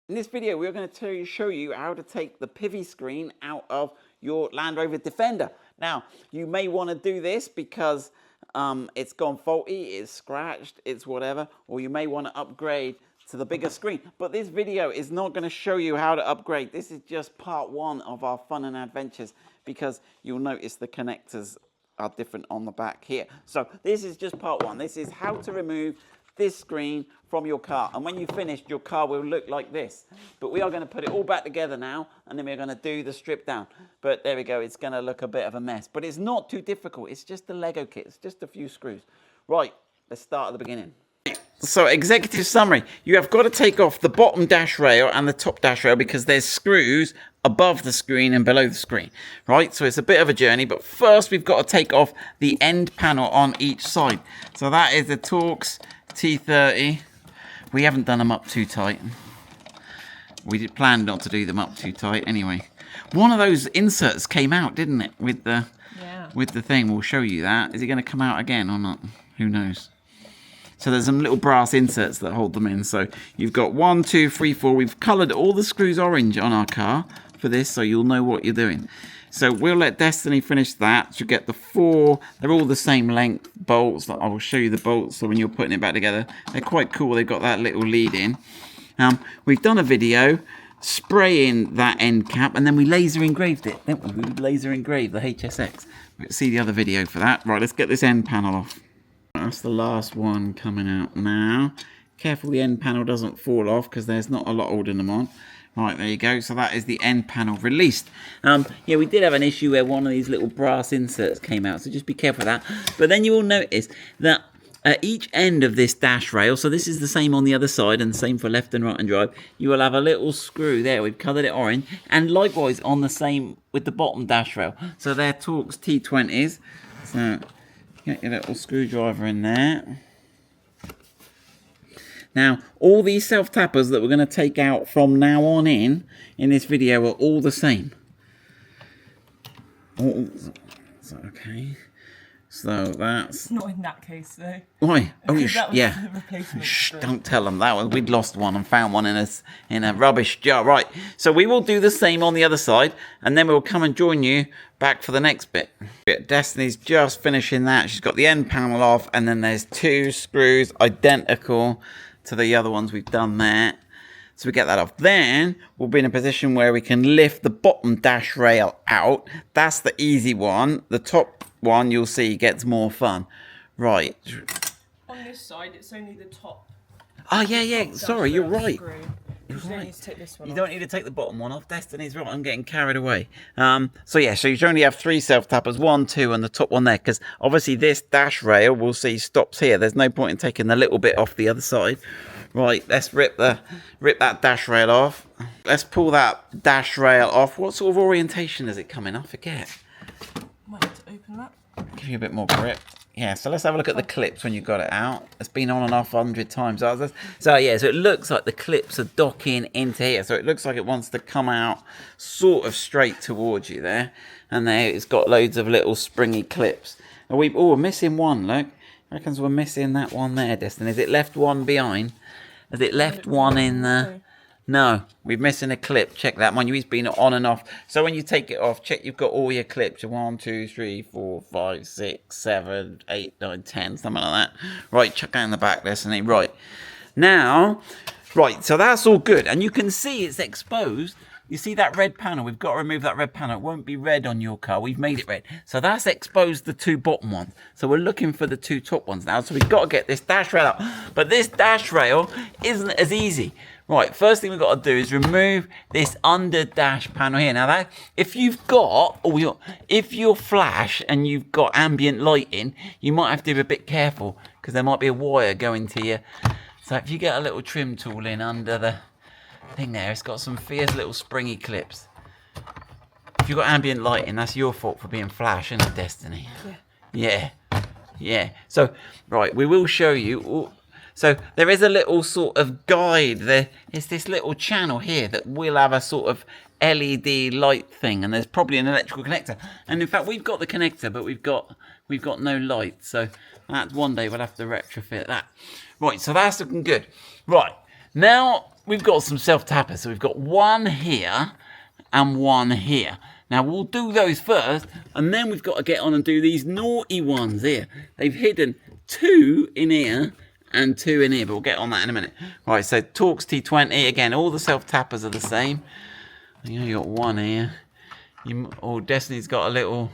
In this video, we're going to show you how to take the PIVI screen out of your Land Rover Defender. Now, you may want to do this because it's gone faulty, it's scratched, it's whatever, or you may want to upgrade to the bigger screen. But this video is not going to show you how to upgrade. This is just part one of our fun and adventures, because you'll notice the connectors are different on the back here. So this is just part one. This is how to remove this screen from your car, and when you finish, your car will look like this. But we are going to put it all back together now, and then we're going to do the strip down. But there we go, it's going to look a bit of a mess, but it's not too difficult. It's just a Lego kit, it's just a few screws. Right, let's start at the beginning. So, executive summary, you have got to take off the bottom dash rail and the top dash rail, because there's screws above the screen and below the screen, right? So it's a bit of a journey, but first we've got to take off the end panel on each side. So that is the Torx T30. We haven't done them up too tight. We did plan not to do them up too tight anyway. One of those inserts came out, didn't it? With the thing. We'll show you that. Is it going to come out again or not? Who knows? So there's some little brass inserts that hold them in. So you've got 1, 2, 3, 4. We've coloured all the screws orange on our car for this, so you'll know what you're doing. So we'll let Destiny finish that. You get the 4, they're all the same length bolts. I will show you the bolts, so when you're putting it back together, they're quite cool. They've got that little lead in. We've done a video spraying that end cap, and then we laser engraved it, didn't we? We laser engraved the HSX. See the other video for that. Right, let's get this end panel off. That's the last one coming out now. Careful the end panel doesn't fall off, because there's not a lot holding them on. Right, there you go. So that is the end panel released. Yeah, we did have an issue where one of these little brass inserts came out, so just be careful of that. But then you will notice that at each end of this dash rail, so this is the same on the other side and the same for left and right hand drive, you will have a little screw there. We've coloured it orange, and likewise on the same with the bottom dash rail. So they're Torx T20s. So get your little screwdriver in there. Now, all these self-tappers that we're going to take out from now on in this video are all the same. Okay. So that's... Not in that case, though. Why? Oh, yeah. Shh, don't tell them that one. We'd lost one and found one in a rubbish jar. Right. So we will do the same on the other side, and then we'll come and join you back for the next bit. Destiny's just finishing that. She's got the end panel off, and then there's 2 screws identical to the other ones we've done there. So we get that off. Then we'll be in a position where we can lift the bottom dash rail out. That's the easy one. The top one, you'll see, gets more fun. Right. On this side, it's only the top. Oh, yeah. Sorry, you're right. You don't need to take this one off. off. You don't need to take the bottom one off. Destiny's right. I'm getting carried away. So you only have 3 self-tappers, 1, 2, and the top one there, because obviously this dash rail, we'll see, stops here. There's no point in taking the little bit off the other side. Right, let's rip that dash rail off. Let's pull that dash rail off. What sort of orientation does it come in? I forget. Might have to open that. Give you a bit more grip. Yeah, so let's have a look at the clips when you got it out. It's been on and off 100 times. So it looks like the clips are docking into here. So it looks like it wants to come out sort of straight towards you there. And there it's got loads of little springy clips. And we're missing one, look. I reckon we're missing that one there, Destiny. Has it left one behind? Has it left one in the... No, we're missing a clip. Check that one. It's been on and off. So when you take it off, check you've got all your clips. 1, 2, 3, 4, 5, 6, 7, 8, 9, 10, something like that. Right, check that in the back, Destiny. Right. Now, right, so that's all good. And you can see it's exposed. You see that red panel? We've got to remove that red panel. It won't be red on your car. We've made it red. So that's exposed the 2 bottom ones. So we're looking for the 2 top ones now. So we've got to get this dash rail out. But this dash rail isn't as easy. Right, first thing we've got to do is remove this under dash panel here. Now that if you're flash and you've got ambient lighting, you might have to be a bit careful, because there might be a wire going to you. So if you get a little trim tool in under the thing there, it's got some fierce little springy clips. If you've got ambient lighting, that's your fault for being flash, isn't it, Destiny? Yeah. So, right, we will show you. Ooh. So there is a little sort of guide. There is this little channel here that will have a sort of LED light thing, and there's probably an electrical connector. And in fact, we've got the connector, but we've got no light. So that's one day we'll have to retrofit that. Right, so that's looking good. Right, now we've got some self-tappers. So we've got one here and one here. Now we'll do those first, and then we've got to get on and do these naughty ones here. They've hidden 2 in here and 2 in here, but we'll get on that in a minute. Right, so Torx T20, again, all the self-tappers are the same. You got one here. Destiny's got a little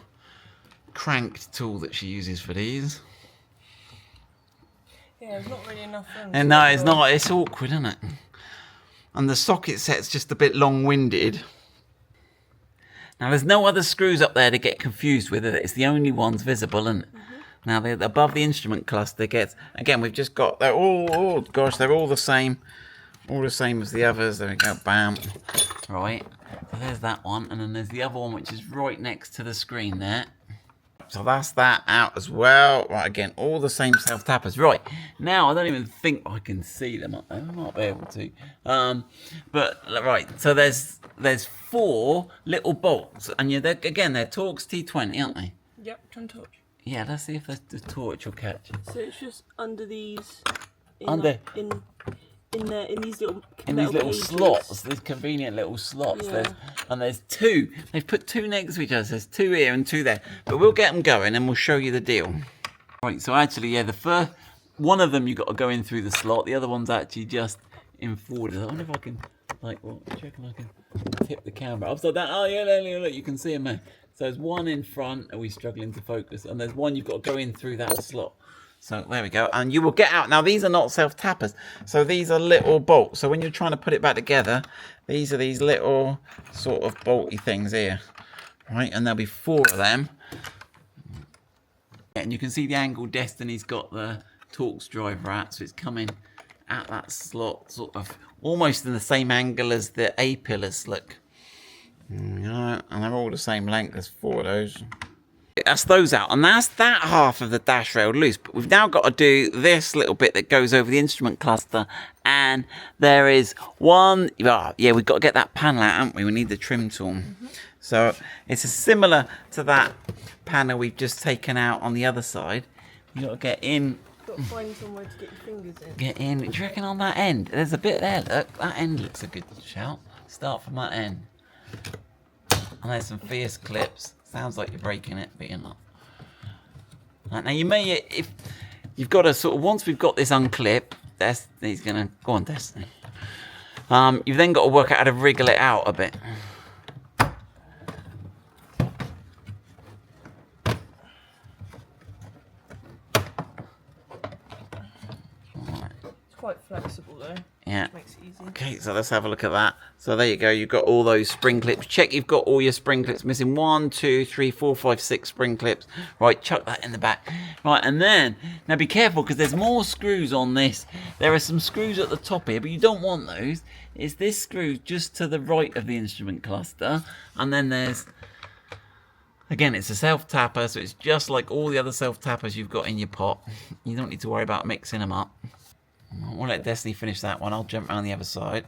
cranked tool that she uses for these. Yeah, there's not really enough room. And no, it's not. It's awkward, isn't it? And the socket set's just a bit long-winded. Now, there's no other screws up there to get confused with it. It's the only ones visible, isn't it? Now, they're above the instrument cluster. Again, we've just got, they're all, oh gosh, they're all the same. All the same as the others. There we go, bam. Right, so there's that one. And then there's the other one, which is right next to the screen there. So that's that out as well. Right, again, all the same self-tappers. Right, now I don't even think I can see them. I might be able to. But, right, so there's 4 little bolts. And again, they're Torx T20, aren't they? Yep, turn torch. Yeah, let's see if the torch will catch it. So it's just under these. In these little. In these little slots, these convenient little slots. Yeah. There's 2. They've put 2 next to each other. There's 2 here and 2 there. But we'll get them going and we'll show you the deal. Right, so actually, yeah, the first one of them you've got to go in through the slot. The other one's actually just in forward. I wonder if I can, like, well, I reckon I can tip the camera upside down. Oh, yeah, look, you can see them there. So there's one in front. Are we struggling to focus? And there's one you've got to go in through that slot. So there we go. And you will get out. Now, these are not self-tappers. So these are little bolts. So when you're trying to put it back together, these are these little sort of bolty things here. Right? And there'll be 4 of them. And you can see the angle Destiny's got the Torx driver at. So it's coming at that slot, sort of almost in the same angle as the A-pillars. Look. And they're all the same length. There's 4 of those. That's those out, and that's that half of the dash rail loose. But we've now got to do this little bit that goes over the instrument cluster, and there is one. Yeah, we've got to get that panel out, haven't we? We need the trim tool. So it's similar to that panel we've just taken out on the other side. You've got to get in. Got to find somewhere to get your fingers in. Get in. Do you reckon on that end? There's a bit there. Look, that end looks a good shout. Start from that end. And there's some fierce clips. Sounds like you're breaking it, but you're not. Right, now you may, if you've got to sort of, once we've got this unclip, he's gonna go on, Destiny. You've then got to work out how to wriggle it out a bit. It's quite flexible though. Yeah. Makes it easy. Okay, so let's have a look at that. So there you go. You've got all those spring clips. Check you've got all your spring clips missing. 1, 2, 3, 4, 5, 6 spring clips. Right, chuck that in the back. Right, and then, now be careful because there's more screws on this. There are some screws at the top here, but you don't want those. It's this screw just to the right of the instrument cluster. And then there's, again, it's a self-tapper, so it's just like all the other self-tappers you've got in your pot. You don't need to worry about mixing them up. We'll let Destiny finish that one. I'll jump around the other side.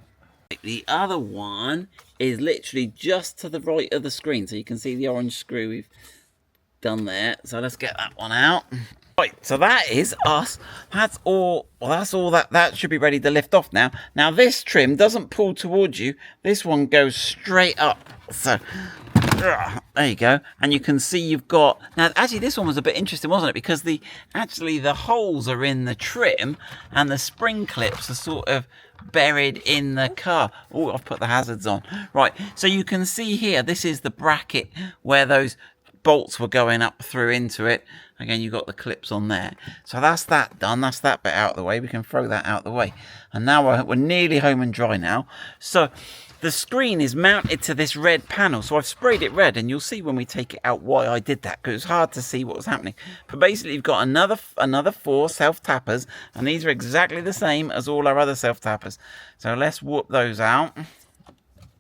The other one is literally just to the right of the screen. So you can see the orange screw we've done there. So let's get that one out. Right, so that is us. That's all. Well, that's all that should be ready to lift off now. Now this trim doesn't pull towards you. This one goes straight up. So there you go. And you can see you've got, now actually this one was a bit interesting, wasn't it? Because the holes are in the trim and the spring clips are sort of buried in the car. Oh, I've put the hazards on. Right, so you can see here, this is the bracket where those bolts were going up through into it. Again, you've got the clips on there. So that's that done. That's that bit out of the way. We can throw that out of the way. And now we're nearly home and dry now. So the screen is mounted to this red panel. So I've sprayed it red, and you'll see when we take it out why I did that, because it's hard to see what was happening. But basically, you've got another 4 self-tappers, and these are exactly the same as all our other self-tappers. So let's whoop those out.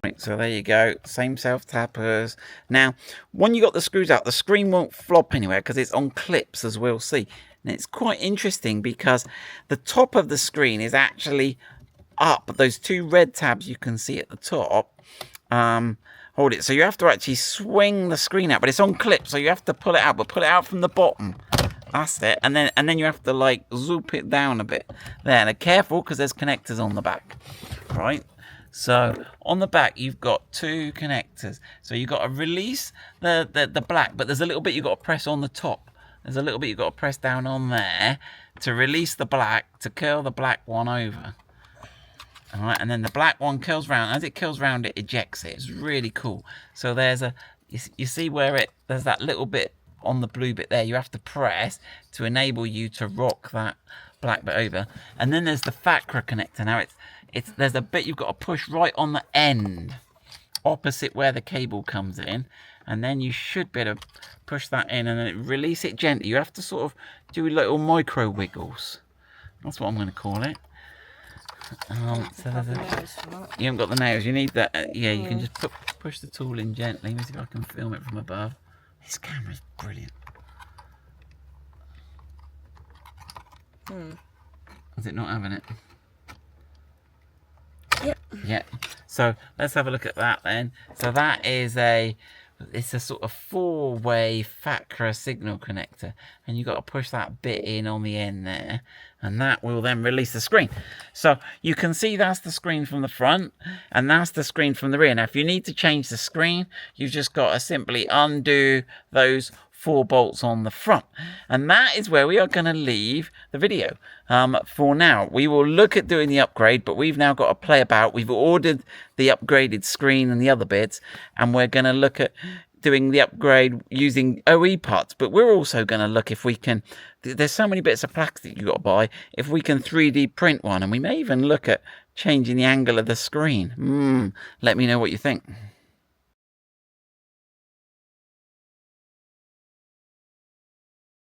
Right, so there you go, same self-tappers. Now, when you got the screws out, the screen won't flop anywhere because it's on clips, as we'll see. And it's quite interesting because the top of the screen is actually up. Those 2 red tabs you can see at the top, hold it. So you have to actually swing the screen out, but it's on clip, so you have to pull it out, but pull it out from the bottom. That's it. And then you have to like zoop it down a bit. There, and careful because there's connectors on the back. right? So on the back, you've got 2 connectors. So you've got to release the black, but there's a little bit you've got to press on the top. There's a little bit you've got to press down on there to release the black, to curl the black one over. All right, and then the black one curls round. As it curls round, it ejects it. It's really cool. So there's you see where there's that little bit on the blue bit there. You have to press to enable you to rock that black bit over. And then there's the FACRA connector. Now there's a bit you've got to push right on the end, opposite where the cable comes in, and then you should be able to push that in and then release it gently. You have to sort of do little micro wiggles. That's what I'm going to call it. So you haven't got the nails. You need that. Yeah, you can just push the tool in gently. Let me see if I can film it from above. This camera's brilliant. Is it not having it? Yep. Yeah. So let's have a look at that then. So that is it's a sort of 4-way FACRA signal connector, and you've got to push that bit in on the end there, and that will then release the screen. So you can see that's the screen from the front, and that's the screen from the rear. Now if you need to change the screen, you've just got to simply undo those 4 bolts on the front, and that is where we are going to leave the video for now. We will look at doing the upgrade, but we've now got to play about. We've ordered the upgraded screen and the other bits, and we're going to look at doing the upgrade using OE parts, but we're also going to look if we can, there's so many bits of plastic you got to buy, if we can 3D print one, and we may even look at changing the angle of the screen. Let me know what you think.